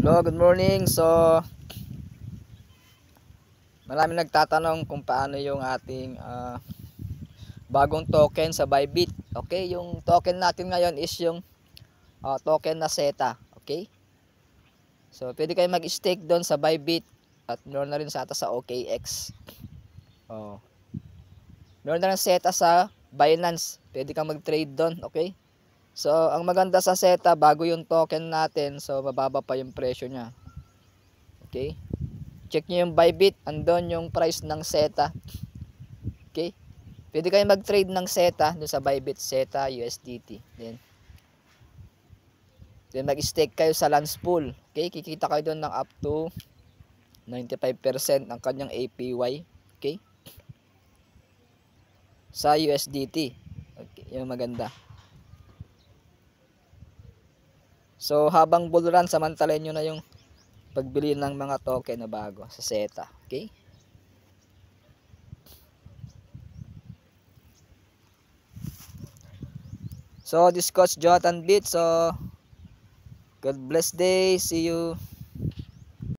Hello, good morning. So, maraming nagtatanong kung paano yung ating bagong token sa Bybit. Okay, yung token natin ngayon is yung token na SETA. Okay? So, pwede kayo mag-stake doon sa Bybit at meron na rin sa sa OKX. Oh. Meron na rin SETA sa Binance. Pwede kang mag-trade doon. Okay? So, ang maganda sa SETA, bago yung token natin, so mababa pa yung presyo niya. Okay? Check nyo yung Bybit, andon yung price ng SETA. Okay? Pwede kayo mag-trade ng SETA doon sa Bybit, SETA, USDT. Then mag-stake kayo sa Lance Pool. Okay? Kikita kayo doon ng up to 95% ng kanyang APY. Okay? Sa USDT. Okay, yung maganda. So, habang bull run, samantalahin nyo na yung pagbili ng mga token na bago sa SETA. Okay? So, this Coach Jonathan Beat. So, God bless day. See you.